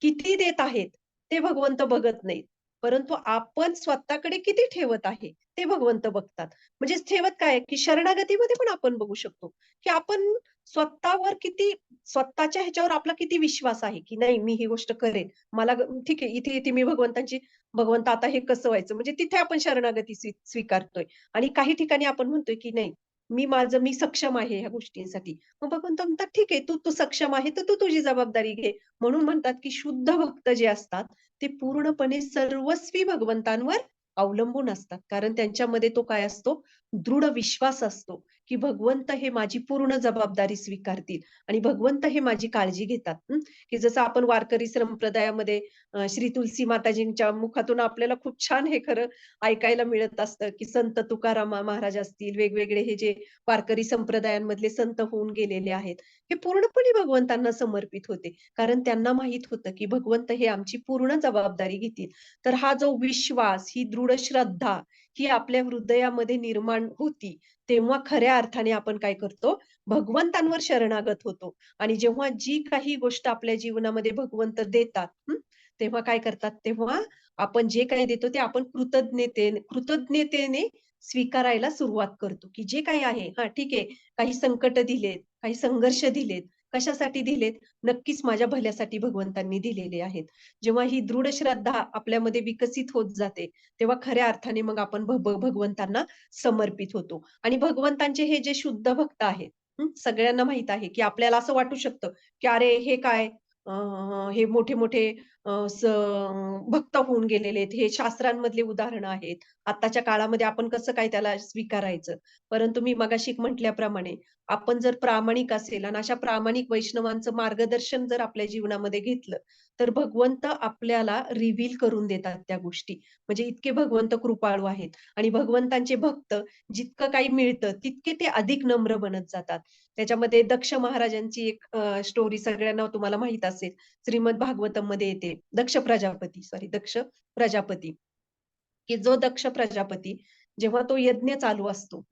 किती देत आहेत, ते भगवंत बघत नाहीत. परंतु आपण स्वतःकडे किती ठेवत आहे, ते भगवंत बघतात. म्हणजे ठेवत काय आहे, की शरणागतीमध्ये पण आपण बघू शकतो, की आपण स्वतःवर किती स्वतःच्या ह्याच्यावर आपला किती विश्वास आहे, की नाही मी ही गोष्ट करेन. मला ठीक आहे, इथे-इथे मी भगवंत आता हे कसं व्हायचं? म्हणजे तिथे आपण शरणागती स्वीकारतोय आणि काही ठिकाणी आपण म्हणतोय, की नाही मी सक्षम आहे ह्या गोष्टींसाठी. मग भगवंत म्हणतात, "ठीक आहे, तू तू सक्षम आहे, तर तू तुझी जबाबदारी घे." म्हणून म्हणतात, की शुद्ध भक्त जे असतात, ते पूर्णपणे सर्वस्वी भगवंतांवर अवलंबून असतात. कारण त्यांच्यामध्ये तो काय असतो, दृढ विश्वास असतो, की भगवंत हे माझी पूर्ण जबाबदारी स्वीकारतील आणि भगवंत हे माझी काळजी घेतात. की जसं आपण वारकरी संप्रदायामध्ये श्री तुलसी माताजींच्या मुखातून आपल्याला खूप छान हे खरं ऐकायला मिळत असतं, की संत तुकाराम महाराज असतील, वेगवेगळे हे जे वारकरी संप्रदायांमधले संत होऊन गेलेले आहेत, हे पूर्णपणे भगवंतांना समर्पित होते. कारण त्यांना माहीत होतं, की भगवंत हे आमची पूर्ण जबाबदारी घेतील. तर हा जो विश्वास, ही दृढ श्रद्धा, ही आपल्या हृदयामध्ये निर्माण होती. तेव्हा खऱ्या अर्थाने आपण काय करतो, भगवंतांवर शरणागत होतो. आणि जेव्हा जी काही गोष्ट आपल्या जीवनामध्ये भगवंत देतात, तेव्हा काय करतात, तेव्हा आपण जे काही देतो ते आपण कृतज्ञतेने स्वीकारायला सुरुवात करतो, की जे काही आहे, हां, ठीक आहे, काही संकट दिलेत, काही संघर्ष दिलेत, कशासाठी दिलेत? नक्कीच माझ्या भल्यासाठी भगवंतांनी दिलेले आहेत. जेव्हा ही दृढ श्रद्धा आपल्यामध्ये विकसित होत जाते, तेव्हा खऱ्या अर्थाने मग आपण भगवंतांना समर्पित होतो. आणि भगवंतांचे हे जे शुद्ध भक्त आहेत, सगळ्यांना माहीत आहे, की आपल्याला असं वाटू शकतं, की अरे हे काय अ, हे मोठे-मोठे भक्त होऊन गेलेले आहेत. हे शास्त्रांमधले उदाहरणं आहेत. आत्ताच्या काळामध्ये आपण कसं काय त्याला स्वीकारायचं? परंतु मी मगाशी म्हटल्याप्रमाणे आपण जर प्रामाणिक असेल आणि अशा प्रामाणिक वैष्णवांचं मार्गदर्शन जर आपल्या जीवनामध्ये घेतलं, तर भगवंत आपल्याला रिव्हील करून देतात त्या गोष्टी. म्हणजे इतके भगवंत कृपाळू आहेत आणि भगवंतांचे भक्त जितकं काही मिळतं, तितके ते अधिक नम्र बनत जातात. त्याच्यामध्ये दक्ष महाराजांची एक स्टोरी सगळ्यांना तुम्हाला माहीत असेल. श्रीमद भागवतममध्ये येते. दक्ष प्रजापती. की जो दक्ष प्रजापती जेव्हा तो यज्ञ चालू असतो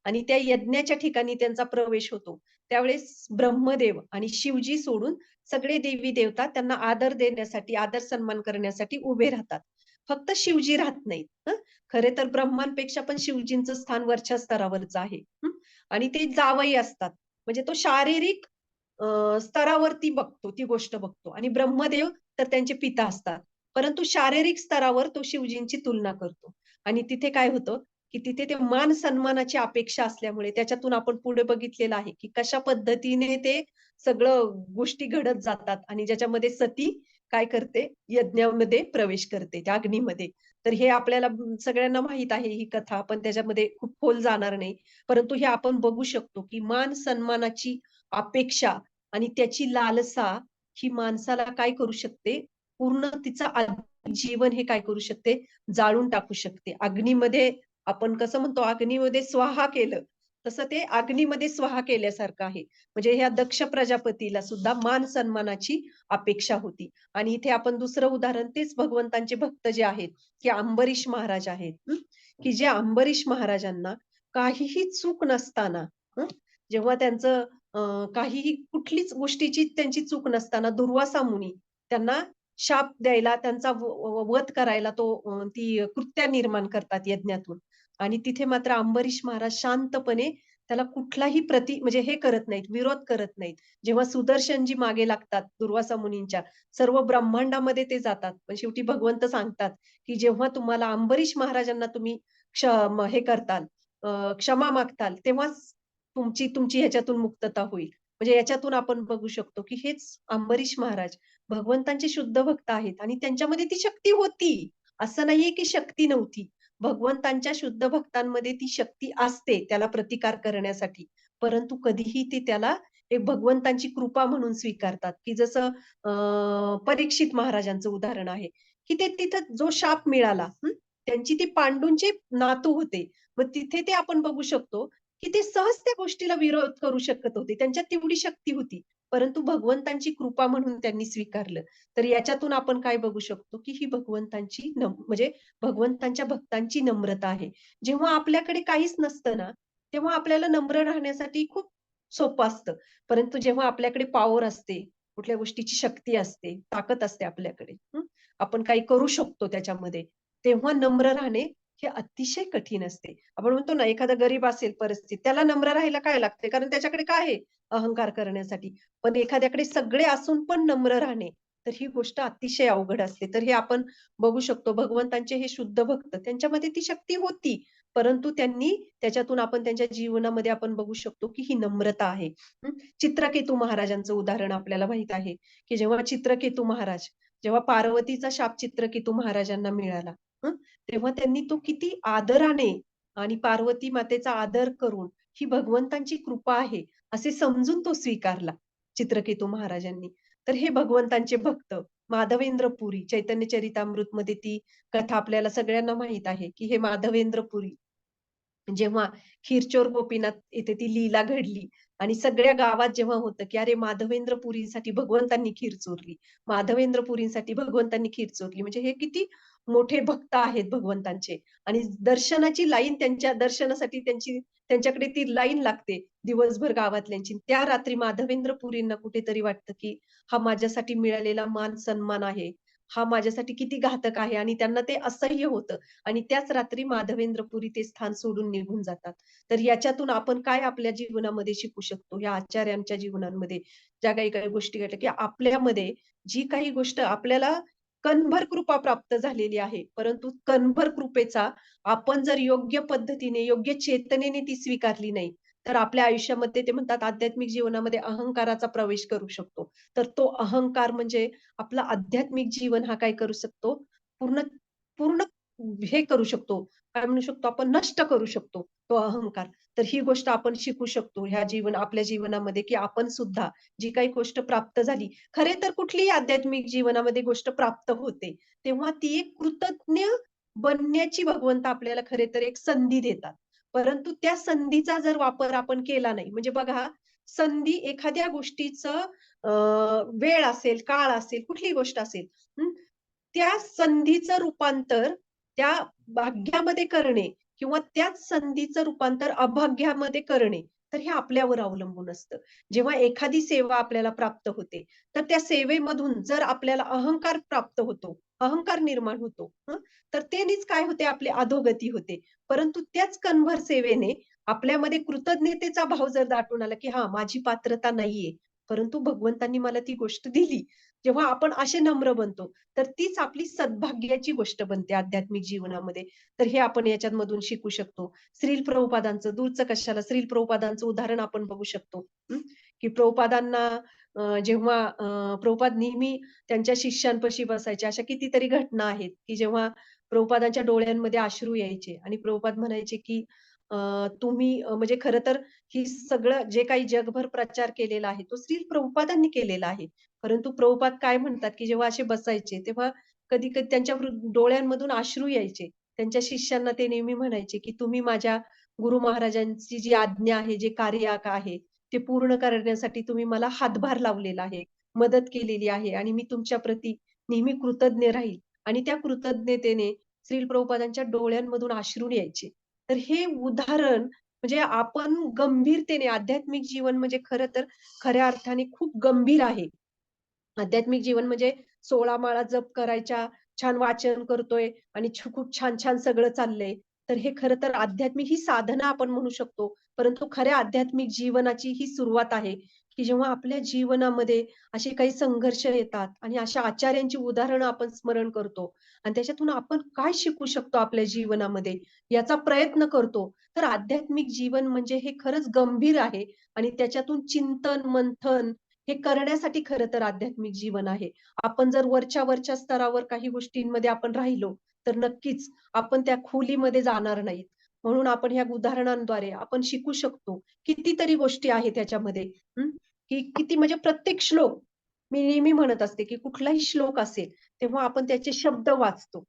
आणि त्या यज्ञाच्या ठिकाणी त्यांचा प्रवेश होतो. त्यावेळेस ब्रह्मदेव आणि शिवजी सोडून सगळे देवी-देवता त्यांना आदर देण्यासाठी, आदर सन्मान करण्यासाठी उभे राहतात. फक्त शिवजी राहत नाहीत. खरे तर ब्रह्मांपेक्षा पण शिवजींचं स्थान वरच्या स्तरावरचं आहे. आणि ते जावई असतात. म्हणजे तो शारीरिक स्तरावरती बघतो, ती गोष्ट बघतो आणि ब्रह्मदेव तर त्यांचे पिता असतात. परंतु शारीरिक स्तरावर तो शिवजींची तुलना करतो आणि तिथे काय होतं, की तिथे ते मान-सन्मानाची अपेक्षा असल्यामुळे त्याच्यातून आपण पुढे बघितलेलं आहे, की कशा पद्धतीने ते सगळं गोष्टी घडत जातात आणि ज्याच्यामध्ये सती काय करते, यज्ञामध्ये प्रवेश करते, त्या अग्नीमध्ये. तर हे आपल्याला सगळ्यांना माहीत आहे ही कथा. आपण त्याच्यामध्ये खूप खोल जाणार नाही. परंतु हे आपण बघू शकतो, की मान-सन्मानाची अपेक्षा आणि त्याची लालसा ही माणसाला काय करू शकते, पूर्ण तिचं जीवन हे काय करू शकते, जाळून टाकू शकते. अग्नीमध्ये आपण कसं म्हणतो, अग्नीमध्ये स्वाहा केलं, तसं ते अग्नीमध्ये स्वाहा केल्यासारखं आहे. म्हणजे ह्या दक्ष प्रजापतीला सुद्धा मान-सन्मानाची अपेक्षा होती. आणि इथे आपण दुसरं उदाहरण तेच भगवंतांचे भक्त जे आहेत, की अंबरीश महाराज आहेत, की जे अंबरीश महाराजांना काहीही चूक नसताना जेव्हा त्यांचं काहीही कुठलीच गोष्टीची त्यांची चूक नसताना दुर्वासा मुनी त्यांना शाप द्यायला, त्यांचा वध करायला ती कृत्या निर्माण करतात यज्ञातून. आणि तिथे मात्र अंबरीश महाराज शांतपणे त्याला कुठलाही म्हणजे हे करत नाहीत, विरोध करत नाहीत. जेव्हा सुदर्शनजी मागे लागतात दुर्वासा मुनींच्या, सर्व ब्रह्मांडामध्ये ते जातात. पण शेवटी भगवंत सांगतात, की जेव्हा तुम्हाला अंबरीश महाराजांना तुम्ही हे करताल, क्षमा मागताल, तेव्हाच तुमची ह्याच्यातून मुक्तता होईल. म्हणजे याच्यातून आपण बघू शकतो, की हेच अंबरीश महाराज भगवंतांचे शुद्ध भक्त आहेत आणि त्यांच्यामध्ये ती शक्ती होती. असं नाहीये, की शक्ती नव्हती. भगवंतांच्या शुद्ध भक्तांमध्ये ती शक्ती असते त्याला प्रतिकार करण्यासाठी. परंतु कधीही ते त्याला एक भगवंतांची कृपा म्हणून स्वीकारतात, की जसं परीक्षित महाराजांचं उदाहरण आहे, की ते तिथं जो शाप मिळाला, त्यांची ती पांडूंचे नातू होते. मग तिथे ते आपण बघू शकतो, की ते सहज त्या गोष्टीला विरोध करू शकत होते. त्यांच्यात तेवढी शक्ती होती. परंतु भगवंतांची कृपा म्हणून त्यांनी स्वीकारलं. तर याच्यातून आपण काय बघू शकतो, की ही भगवंतांची म्हणजे भगवंतांच्या भक्तांची नम्रता आहे. जेव्हा आपल्याकडे काहीच नसतं ना, तेव्हा आपल्याला नम्र राहण्यासाठी खूप सोपं असतं. परंतु जेव्हा आपल्याकडे पॉवर असते, कुठल्या गोष्टीची शक्ती असते, ताकद असते आपल्याकडे, आपण काही करू शकतो त्याच्यामध्ये, तेव्हा नम्र राहणे हे अतिशय कठीण असते. आपण म्हणतो ना, एखादा गरीब असेल परिस्थिती, त्याला नम्र राहायला काय लागते? कारण त्याच्याकडे काय आहे? अहंकार करण्यासाठी. पण एखाद्याकडे सगळे असून पण नम्र राहणे, तर ही गोष्ट अतिशय अवघड असते. तर हे आपण बघू शकतो भगवंतांचे हे शुद्ध भक्त त्यांच्यामध्ये ती शक्ती होती. परंतु त्यांनी त्याच्यातून आपण त्यांच्या जीवनामध्ये आपण बघू शकतो, की ही नम्रता आहे. चित्रकेतू महाराजांचं उदाहरण आपल्याला माहीत आहे, की जेव्हा चित्रकेतू महाराज, जेव्हा पार्वतीचा शाप चित्रकेतू महाराजांना मिळाला, तेव्हा त्यांनी तो किती आदराने आणि पार्वती मातेचा आदर करून ही भगवंतांची कृपा आहे, असे समजून तो स्वीकारला चित्रकेतू महाराजांनी. तर हे भगवंतांचे भक्त माधवेंद्र पुरी चैतन्य चरितामृतमध्ये ती कथा आपल्याला सगळ्यांना माहीत आहे, की हे माधवेंद्र पुरी जेव्हा खीरचोर गोपीनाथ येथे ती लीला घडली आणि सगळ्या गावात जेव्हा होतं, की अरे माधवेंद्र पुरींसाठी भगवंतांनी खीर चोरली. माधवेंद्र पुरींसाठी भगवंतांनी खीर चोरली. म्हणजे हे किती मोठे भक्त आहेत भगवंतांचे आणि दर्शनाची लाईन त्यांच्या दर्शनासाठी त्यांच्याकडे ती लाईन लागते दिवसभर गावातल्यांची. त्या रात्री माधवेंद्र पुरींना कुठेतरी वाटतं, की हा माझ्यासाठी मिळालेला मान-सन्मान आहे हा माझ्यासाठी किती घातक आहे आणि त्यांना ते असह्य होतं आणि त्याच रात्री माधवेंद्रपुरी ते स्थान सोडून निघून जातात. तर याच्यातून आपण काय आपल्या जीवनामध्ये शिकू शकतो? या आचार्यांच्या जीवनामध्ये ज्या काही गोष्टी घडल्या, की आपल्यामध्ये जी काही गोष्ट आपल्याला कणभर कृपा प्राप्त झालेली आहे, परंतु कणभर कृपेचा आपण जर योग्य पद्धतीने, योग्य चेतनेने ती स्वीकारली नाही, तर आपल्या आयुष्यामध्ये ते म्हणतात आध्यात्मिक जीवनामध्ये अहंकाराचा प्रवेश करू शकतो. तर तो अहंकार म्हणजे आपलं आध्यात्मिक जीवन हा काय करू शकतो, पूर्ण पूर्ण हे करू शकतो. काय म्हणू शकतो आपण नष्ट करू शकतो तो अहंकार. तर ही गोष्ट आपण शिकू शकतो ह्या आपल्या जीवनामध्ये, की आपण सुद्धा जी काही गोष्ट प्राप्त झाली, खरे तर कुठलीही आध्यात्मिक जीवनामध्ये गोष्ट प्राप्त होते, तेव्हा ती एक कृतज्ञ बनण्याची भगवंत आपल्याला खरे तर एक संधी देतात. परंतु त्या संधीचा जर वापर आपण केला नाही, म्हणजे बघा संधी एखाद्या गोष्टीचं वेळ असेल, काळ असेल, कुठलीही गोष्ट असेल, हं. त्या संधीचं रूपांतर त्या भाग्यामध्ये करणे किंवा त्याच संधीचं रूपांतर अभाग्यामध्ये करणे, तर हे आपल्यावर अवलंबून असतं. जेव्हा एखादी सेवा आपल्याला प्राप्त होते, तर त्या सेवेमधून जर आपल्याला अहंकार प्राप्त होतो, अहंकार निर्माण होतो, हं, तर त्यानेच काय होते आपली अधोगती होते. परंतु त्याच कणभर सेवेने आपल्यामध्ये कृतज्ञतेचा भाव जर दाटून आला, की हां, माझी पात्रता नाहीये, परंतु भगवंतांनी मला ती गोष्ट दिली. जेव्हा आपण असे नम्र बनतो, तर तीच आपली सद्भाग्याची गोष्ट बनते आध्यात्मिक जीवनामध्ये. तर हे आपण याच्यामधून शिकू शकतो. श्रील प्रभुपादांचं दूरचं कशाला श्रील प्रभुपादांचं उदाहरण आपण बघू शकतो. हं, की प्रभुपादांना जेव्हा प्रभुपाद नेहमी त्यांच्या शिष्यांपाशी बसायचे. अशा कितीतरी घटना आहेत, की जेव्हा प्रभुपादांच्या डोळ्यांमध्ये अश्रू यायचे आणि प्रभुपाद म्हणायचे, की तुम्ही म्हणजे खरं तर ही सगळं जे काही जगभर प्रचार केलेला आहे, तो श्री प्रभुपादांनी केलेला आहे. परंतु प्रभुपाद काय म्हणतात, की जेव्हा असे बसायचे, तेव्हा कधी-कधी त्यांच्या डोळ्यांमधून अश्रू यायचे. त्यांच्या शिष्यांना ते नेहमी म्हणायचे, की तुम्ही माझ्या गुरु महाराजांची जी आज्ञा आहे, जे कार्य आहे, ते पूर्ण करण्यासाठी तुम्ही मला हातभार लावलेला आहे, मदत केलेली आहे आणि मी तुमच्या प्रती नेहमी कृतज्ञ राहील. आणि त्या कृतज्ञतेने श्री प्रभुपादांच्या डोळ्यांमधून अश्रू यायचे. तर हे उदाहरण म्हणजे आपण गंभीरतेने आध्यात्मिक जीवन म्हणजे खरं तर खऱ्या अर्थाने खूप गंभीर आहे. आध्यात्मिक जीवन म्हणजे 16 माळा जप करायच्या, छान वाचन करतोय आणि खूप छान-छान सगळं चाललंय. तर हे खरं तर आध्यात्मिक ही साधना आपण म्हणू शकतो. परंतु खऱ्या आध्यात्मिक जीवनाची ही सुरुवात आहे, की जेव्हा आपल्या जीवनामध्ये असे काही संघर्ष येतात आणि अशा आचार्यांची उदाहरणं आपण स्मरण करतो आणि त्याच्यातून आपण काय शिकू शकतो आपल्या जीवनामध्ये याचा प्रयत्न करतो. तर आध्यात्मिक जीवन म्हणजे हे खरंच गंभीर आहे आणि त्याच्यातून चिंतन, मंथन हे करण्यासाठी खरं तर आध्यात्मिक जीवन आहे. आपण जर वरच्या स्तरावर काही गोष्टींमध्ये आपण राहिलो, तर नक्कीच आपण त्या खोलीमध्ये जाणार नाहीत. म्हणून आपण ह्या उदाहरणांद्वारे आपण शिकू शकतो. कितीतरी गोष्टी आहेत त्याच्यामध्ये हं, की किती म्हणजे प्रत्येक श्लोक मी नेहमी म्हणत असते, की कुठलाही श्लोक असेल, तेव्हा आपण त्याचे शब्द वाचतो.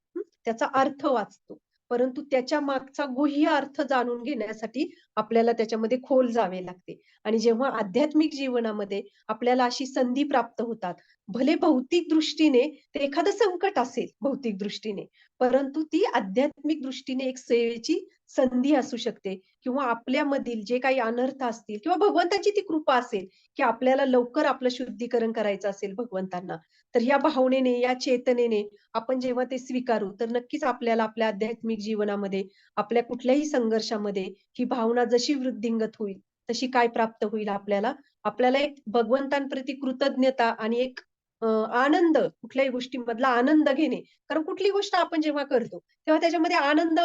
त्याचा अर्थ वाचतो. परंतु त्याच्या मागचा गुह्य अर्थ जाणून घेण्यासाठी आपल्याला त्याच्यामध्ये खोल जावे लागते. आणि जेव्हा आध्यात्मिक जीवनामध्ये आपल्याला अशी संधी प्राप्त होतात. भले भौतिक दृष्टीने ते एखादं संकट असेल भौतिक दृष्टीने, परंतु ती आध्यात्मिक दृष्टीने एक सेवेची संधी असू शकते किंवा आपल्यामधील जे काही अनर्थ असतील किंवा भगवंताची ती कृपा असेल, की आपल्याला लवकर आपलं शुद्धीकरण करायचं असेल भगवंतांना. तर या भावनेने, या चेतनेने आपण जेव्हा ते स्वीकारू, तर नक्कीच आपल्याला आपल्या आध्यात्मिक जीवनामध्ये, आपल्या कुठल्याही संघर्षामध्ये ही भावना जशी वृद्धिंगत होईल, तशी काय प्राप्त होईल आपल्याला? आपल्याला एक भगवंतांप्रती कृतज्ञता आणि एक आनंद, कुठल्याही गोष्टीमधला आनंद घेणे. कारण कुठली गोष्ट आपण जेव्हा करतो, तेव्हा त्याच्यामध्ये आनंद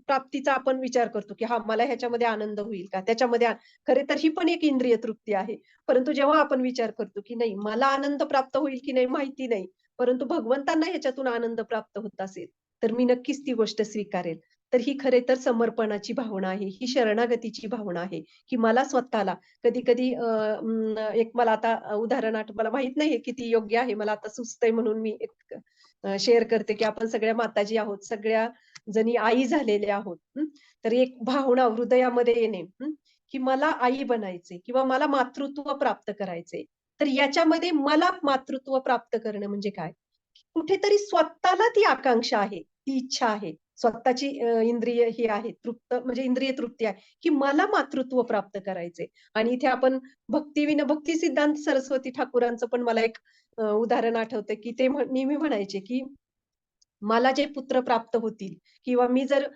प्राप्तीचा आपण विचार करतो, की हां, मला ह्याच्यामध्ये आनंद होईल का? त्याच्यामध्ये खरे तर ही पण एक इंद्रिय तृप्ती आहे. परंतु जेव्हा आपण विचार करतो, की नाही मला आनंद प्राप्त होईल की नाही माहिती नाही. परंतु भगवंतांना ह्याच्यातून आनंद प्राप्त होत असेल, तर मी नक्कीच ती गोष्ट स्वीकारेल. तर ही खरे तर समर्पणाची भावना आहे, ही शरणागतीची भावना आहे, की मला स्वतःला कधी-कधी एक मला आता उदाहरण मला माहित नाही हे किती योग्य आहे. मला आता सुचतंय म्हणून मी एक शेअर करते, की आपण सगळ्या माताजी आहोत. सगळ्या जणी आई झालेल्या आहोत. तर एक भावना हृदयामध्ये येणे, की मला आई बनायचंय किंवा मला मातृत्व प्राप्त करायचंय. तर याच्यामध्ये मला मातृत्व प्राप्त करणं म्हणजे काय? कुठेतरी स्वतःला ती आकांक्षा आहे, ती इच्छा आहे. स्वतःची इंद्रिय ही आहे, तृप्त म्हणजे इंद्रिय तृप्ती आहे, की मला मातृत्व प्राप्त करायचंय. आणि इथे आपण भक्ती सिद्धांत सरस्वती ठाकूरांचं पण मला एक उदाहरण आठवतं, की ते नेहमी म्हणायचे, की मला जे पुत्र प्राप्त होतील किंवा मी जर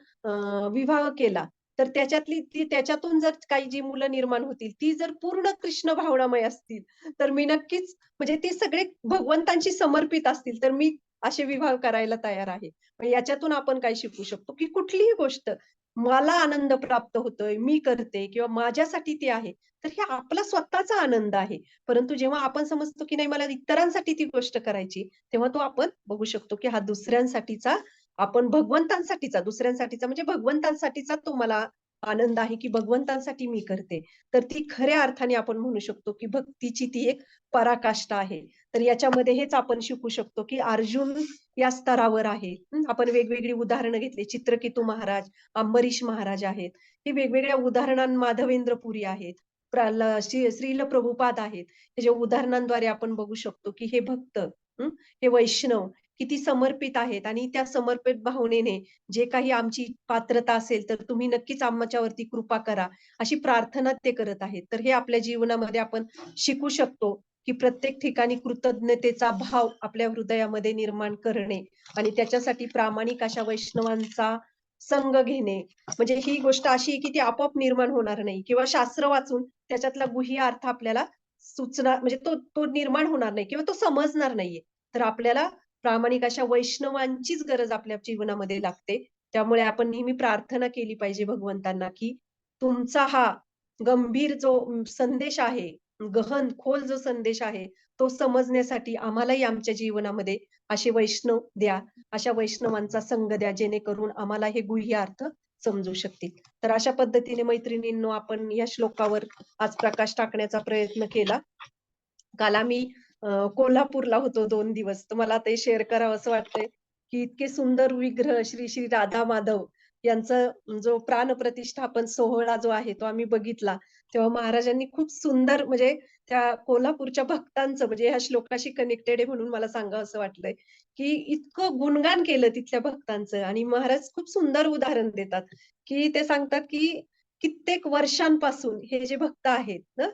विवाह केला, तर त्याच्यातून जर काही जी मुलं निर्माण होतील, ती जर पूर्ण कृष्ण भावनामय असतील, तर मी नक्कीच म्हणजे ते सगळे भगवंतांशी समर्पित असतील, तर मी असे विवाह करायला तयार आहे. मग याच्यातून आपण काय शिकू शकतो, की कुठलीही गोष्ट मला आनंद प्राप्त होतोय, मी करते किंवा माझ्यासाठी ती आहे, तर हे आपला स्वतःचा आनंद आहे. परंतु जेव्हा आपण समजतो, की नाही मला इतरांसाठी ती गोष्ट करायची, तेव्हा तो आपण बघू शकतो, की हा दुसऱ्यांसाठीचा आपण भगवंतांसाठीचा, दुसऱ्यांसाठीचा म्हणजे भगवंतांसाठीचा तो मला आनंद आहे, की भगवंतांसाठी मी करते. तर ती खऱ्या अर्थाने आपण म्हणू शकतो, की भक्तीची ती एक पराकाष्ठा आहे. तर याच्यामध्ये हेच आपण शिकू शकतो, की अर्जुन या स्तरावर आहे. आपण वेगवेगळी उदाहरणं घेतली. चित्रकेतू महाराज, अंबरीश महाराज आहेत. हे वेगवेगळ्या माधवेंद्र पुरी आहेत. श्रील प्रभुपाद आहेत. त्याच्या उदाहरणांद्वारे आपण बघू शकतो, की हे भक्त हे वैष्णव किती समर्पित आहेत आणि त्या समर्पित भावनेने जे काही आमची पात्रता असेल, तर तुम्ही नक्कीच आमच्यावरती कृपा करा, अशी प्रार्थना ते करत आहेत. तर हे आपल्या जीवनामध्ये आपण शिकू शकतो, की प्रत्येक ठिकाणी कृतज्ञतेचा भाव आपल्या हृदयामध्ये निर्माण करणे आणि त्याच्यासाठी प्रामाणिक अशा वैष्णवांचा संग घेणे. म्हणजे ही गोष्ट अशी आहे, की ती आपोआप निर्माण होणार नाही किंवा शास्त्र वाचून त्याच्यातला गुह्य अर्थ आपल्याला सुचणार म्हणजे तो तो निर्माण होणार नाही किंवा तो समजणार नाहीये. तर आपल्याला प्रामाणिक अशा वैष्णवांचीच गरज आपल्या जीवनामध्ये लागते. त्यामुळे आपण नेहमी प्रार्थना केली पाहिजे भगवंतांना, की तुमचा हा गंभीर जो संदेश आहे, गहन खोल जो संदेश आहे, तो समजण्यासाठी आम्हालाही आमच्या जीवनामध्ये असे वैष्णव द्या. अशा वैष्णवांचा संग द्या, जेणेकरून आम्हाला हे गुह्य अर्थ समजू शकतील. तर अशा पद्धतीने मैत्रिणींनो आपण या श्लोकावर आज प्रकाश टाकण्याचा प्रयत्न केला. काल आम्ही कोल्हापूरला होतो 2 दिवस. तर मला ते शेअर करावंसं वाटतंय, की इतके सुंदर विग्रह श्री राधा माधव यांचा जो प्राणप्रतिष्ठापन सोहळा जो आहे तो आम्ही बघितला. तेव्हा महाराजांनी खूप सुंदर म्हणजे त्या कोल्हापूरच्या भक्तांचं म्हणजे ह्या श्लोकाशी कनेक्टेड आहे म्हणून मला सांगावसं वाटलंय, की इतकं गुणगान केलं तिथल्या भक्तांचं आणि महाराज खूप सुंदर उदाहरण देतात, की ते सांगतात, की कित्येक वर्षांपासून हे जे भक्त आहेत ना,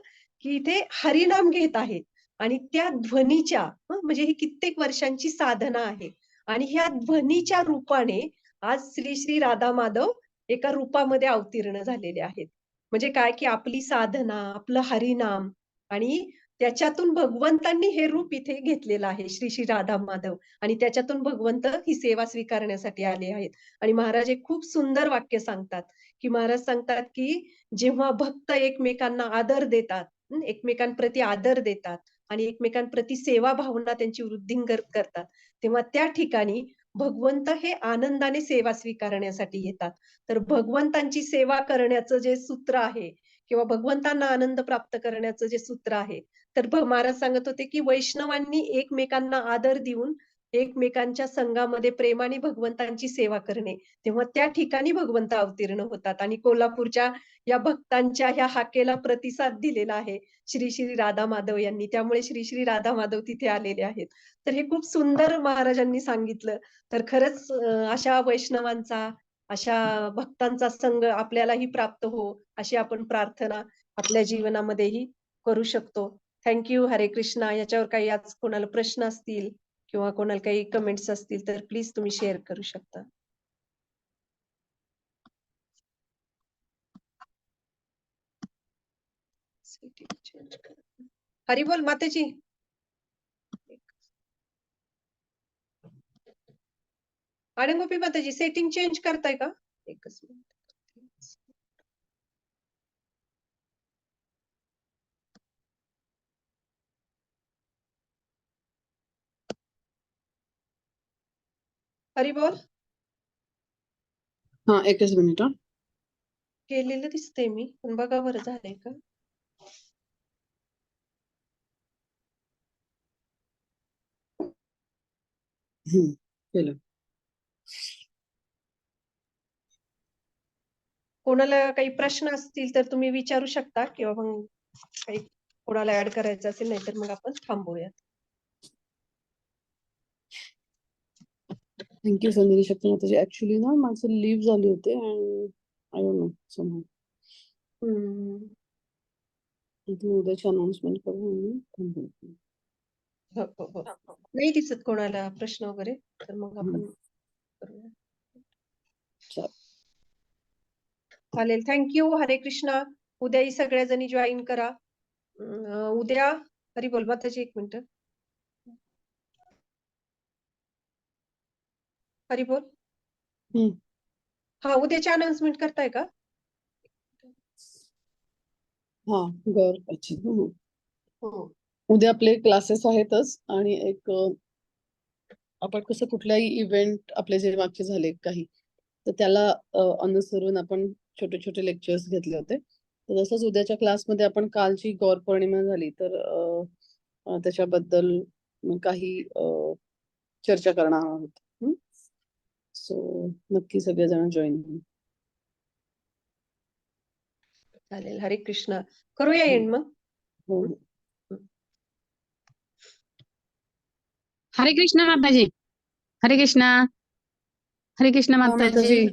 की इथे हरिनाम घेत आहेत. आणि त्या ध्वनीच्या म्हणजे ही कित्येक वर्षांची साधना आहे आणि ह्या ध्वनीच्या रूपाने आज श्री राधा माधव एका रूपामध्ये अवतीर्ण झालेले आहेत. म्हणजे काय की आपली साधना, आपलं हरिनाम आणि त्याच्यातून भगवंतांनी हे रूप इथे घेतलेलं आहे श्री राधा माधव आणि त्याच्यातून भगवंत ही सेवा स्वीकारण्यासाठी आले आहेत. आणि महाराज एक खूप सुंदर वाक्य सांगतात, की महाराज सांगतात, की जेव्हा भक्त एकमेकांना आदर देतात, एकमेकांप्रती आदर देतात आणि एकमेकांप्रती सेवा भावना त्यांची वृद्धिंगत करतात. तेव्हा त्या ठिकाणी भगवंत हे आनंदाने सेवा स्वीकारण्यासाठी येतात. तर भगवंतांची सेवा करण्याचं जे सूत्र आहे किंवा भगवंतांना आनंद प्राप्त करण्याचं जे सूत्र आहे, तर महाराज सांगत होते, की वैष्णवांनी एकमेकांना आदर देऊन एकमेकांच्या संघामध्ये प्रेमाने भगवंतांची सेवा करणे. तेव्हा त्या ठिकाणी भगवंत अवतीर्ण होतात आणि कोल्हापूरच्या या भक्तांच्या ह्या हाकेला प्रतिसाद दिलेला आहे. श्री राधा माधव यांनी. त्यामुळे श्री राधा माधव तिथे आलेले आहेत. तर हे खूप सुंदर महाराजांनी सांगितलं. तर खरंच अशा वैष्णवांचा, अशा भक्तांचा संग आपल्यालाही प्राप्त हो, अशी आपण प्रार्थना आपल्या जीवनामध्येही करू शकतो. Thank you. हरे कृष्णा. याच्यावर काही आज कोणाला प्रश्न असतील किंवा कोणाला काही कमेंट्स असतील तर प्लीज तुम्ही शेअर करू शकता. हरी बोल मातेजी. आणि गोपी माताजी सेटिंग चेंज करताय का? एकच मिनिट. हरी बोल. हा एकच मिनिट. केलेलं दिसतंय मी पण बघा बरं झालंय का? केलं. कोणाला काही प्रश्न असतील तर तुम्ही विचारू शकता किंवा मग काही कोणाला ऍड करायचं असेल नाही तर मग आपण थांबूयात. थँक्यू संदेश शक्ती माताजी. ऍक्च्युली ना माझं लीव्ह झाली होते आणि आय डोंट नो समहाऊ तुम्ही उद्याची अनाउन्समेंट करू म्हणून थांबले. हो, हो, हो. नाही दिसत कोणाला प्रश्न वगैरे, तर मग आपण करूया. चालेल. चालेल. थँक्यू. हरे कृष्णा. उद्याही सगळ्या जणी जॉईन करा. उद्या हरी बोल माताजी, 1 मिनिट. हरी बोल. हम्म. हा, उद्याची अनाउन्समेंट करताय का? हा अच्छा. हो. उद्या आपले क्लासेस आहेतच आणि एक आपण कसं कुठल्याही इव्हेंट आपले जे मागचे झाले काही, तर त्याला अनुसरून आपण छोटे छोटे लेक्चर्स घेतले होते. तर तसंच उद्याच्या क्लासमध्ये आपण कालची गौर पौर्णिमा झाली तर त्याच्याबद्दल काही चर्चा करणार आहोत. सो नक्की सगळेजण जॉईन होईल. चालेल. हरे कृष्णा. करूया हो. एंड मग. हो. हरे कृष्णा माताजी. हरे कृष्णा. हरे कृष्णा हा माताजी. माताजी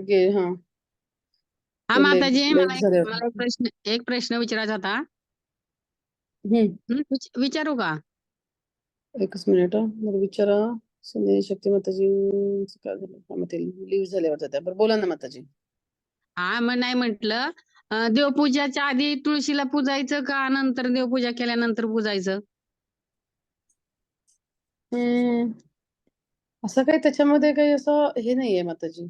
ते हा हा ते माताजी, लेट झाले होते. मला एक प्रश्न विचारायचा होता. विचारू का? एकच मिनिट मला विचारा. संदेश शक्ती माताजी काय झालं ते लिव्ह झाल्यावर जाते. बरं बोला ना माताजी. हा, मग नाही म्हटलं, देवपूजाच्या आधी तुळशीला पूजायचं का नंतर देवपूजा केल्यानंतर पूजायचं? असं काही त्याच्यामध्ये काही असं हे नाहीये माताजी.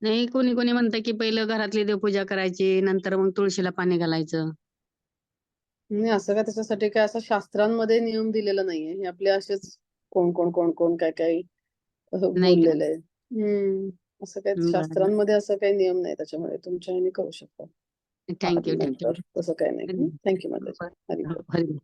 नाही, कोणी कोणी म्हणतं की पहिलं घरातली देवपूजा करायची, नंतर मग तुळशीला पाणी घालायचं. नाही असं काय त्याच्यासाठी काय असं शास्त्रांमध्ये नियम दिलेला नाहीये. हे आपले असेच कोण कोण कोण कोण काय काय नाही का? बोललेलं आहे. असं काही बरं. शास्त्रांमध्ये असं काही नियम नाही त्याच्यामुळे तुमच्या ह्याने करू शकता थँक्यू. नंतर तसं काही नाही. थँक्यू माताजी. हरी बोल. हरी